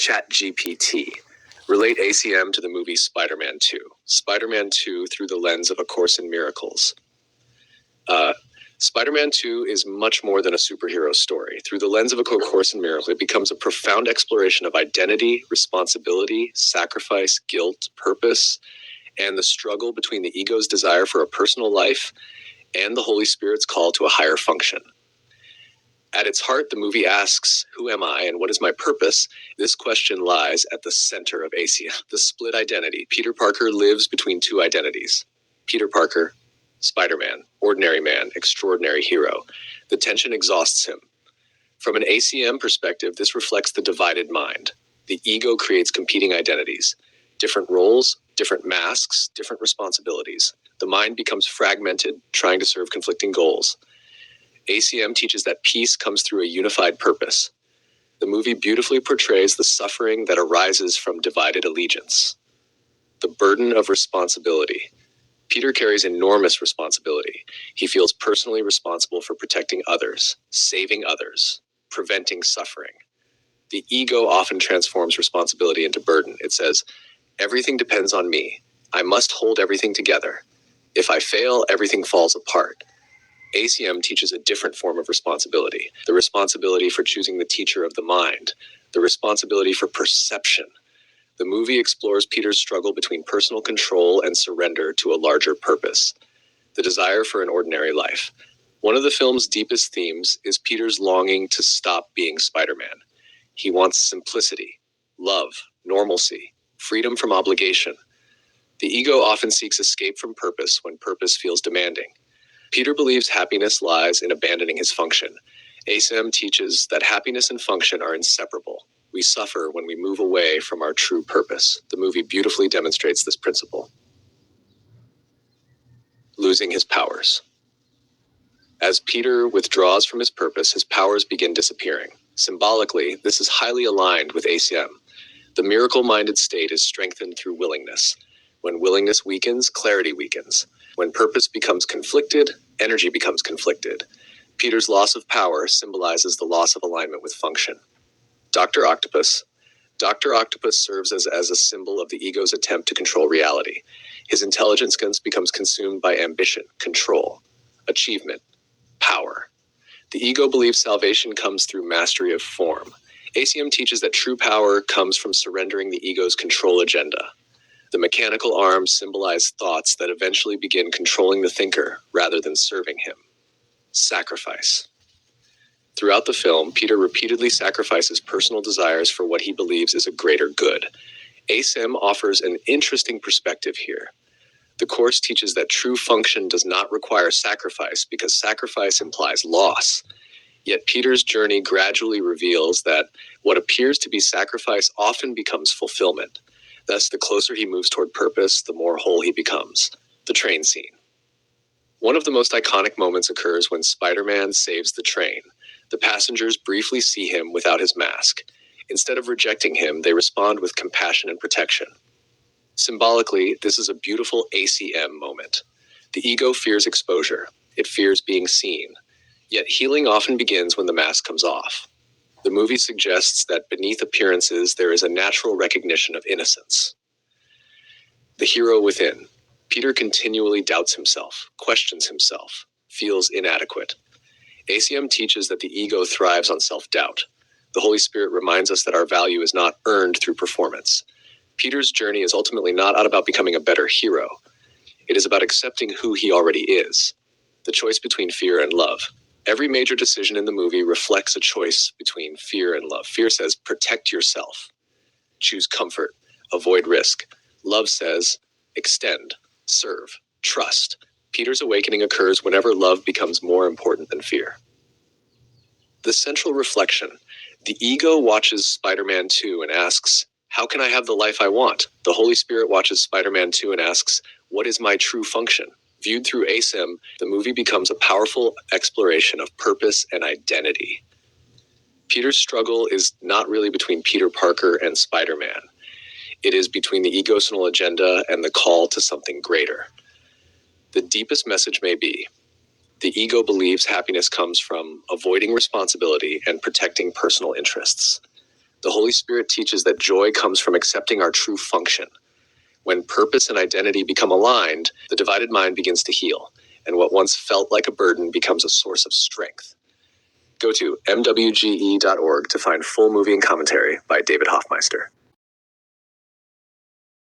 ChatGPT. Relate ACIM to the movie Spider-Man 2. Spider-Man 2 through the lens of A Course in Miracles. Spider-Man 2 is much more than a superhero story. Through the lens of A Course in Miracles, it becomes a profound exploration of identity, responsibility, sacrifice, guilt, purpose, and the struggle between the ego's desire for a personal life and the Holy Spirit's call to a higher function. At its heart, the movie asks, who am I and what is my purpose? This question lies at the center of ACIM, the split identity. Peter Parker lives between two identities. Peter Parker, Spider-Man, ordinary man, extraordinary hero. The tension exhausts him. From an ACM perspective, this reflects the divided mind. The ego creates competing identities, different roles, different masks, different responsibilities. The mind becomes fragmented, trying to serve conflicting goals. ACM teaches that peace comes through a unified purpose. The movie beautifully portrays the suffering that arises from divided allegiance. The burden of responsibility. Peter carries enormous responsibility. He feels personally responsible for protecting others, saving others, preventing suffering. The ego often transforms responsibility into burden. It says, everything depends on me. I must hold everything together. If I fail, everything falls apart. ACM teaches a different form of responsibility, the responsibility for choosing the teacher of the mind, the responsibility for perception. The movie explores Peter's struggle between personal control and surrender to a larger purpose, the desire for an ordinary life. One of the film's deepest themes is Peter's longing to stop being Spider-Man. He wants simplicity, love, normalcy, freedom from obligation. The ego often seeks escape from purpose when purpose feels demanding. Peter believes happiness lies in abandoning his function. ACIM teaches that happiness and function are inseparable. We suffer when we move away from our true purpose. The movie beautifully demonstrates this principle. Losing his powers. As Peter withdraws from his purpose, his powers begin disappearing. Symbolically, this is highly aligned with ACIM. The miracle-minded state is strengthened through willingness. When willingness weakens, clarity weakens. When purpose becomes conflicted, energy becomes conflicted. Peter's loss of power symbolizes the loss of alignment with function. Dr. Octopus. Dr. Octopus serves as a symbol of the ego's attempt to control reality. His intelligence becomes consumed by ambition, control, achievement, power. The ego believes salvation comes through mastery of form. ACIM teaches that true power comes from surrendering the ego's control agenda. The mechanical arms symbolize thoughts that eventually begin controlling the thinker rather than serving him. Sacrifice. Throughout the film, Peter repeatedly sacrifices personal desires for what he believes is a greater good. ACIM offers an interesting perspective here. The Course teaches that true function does not require sacrifice because sacrifice implies loss. Yet Peter's journey gradually reveals that what appears to be sacrifice often becomes fulfillment. Thus, the closer he moves toward purpose, the more whole he becomes. The train scene. One of the most iconic moments occurs when Spider-Man saves the train. The passengers briefly see him without his mask. Instead of rejecting him, they respond with compassion and protection. Symbolically, this is a beautiful ACM moment. The ego fears exposure. It fears being seen. Yet healing often begins when the mask comes off. The movie suggests that beneath appearances, there is a natural recognition of innocence. The hero within. Peter continually doubts himself, questions himself, feels inadequate. ACIM teaches that the ego thrives on self-doubt. The Holy Spirit reminds us that our value is not earned through performance. Peter's journey is ultimately not about becoming a better hero. It is about accepting who he already is. The choice between fear and love. Every major decision in the movie reflects a choice between fear and love. Fear says, protect yourself. Choose comfort. Avoid risk. Love says, extend, serve, trust. Peter's awakening occurs whenever love becomes more important than fear. The central reflection. The ego watches Spider-Man 2 and asks, how can I have the life I want? The Holy Spirit watches Spider-Man 2 and asks, what is my true function? Viewed through ACIM, the movie becomes a powerful exploration of purpose and identity. Peter's struggle is not really between Peter Parker and Spider-Man. It is between the egocentric agenda and the call to something greater. The deepest message may be, the ego believes happiness comes from avoiding responsibility and protecting personal interests. The Holy Spirit teaches that joy comes from accepting our true function. When purpose and identity become aligned, the divided mind begins to heal, and what once felt like a burden becomes a source of strength. Go to mwge.org to find full movie and commentary by David Hoffmeister.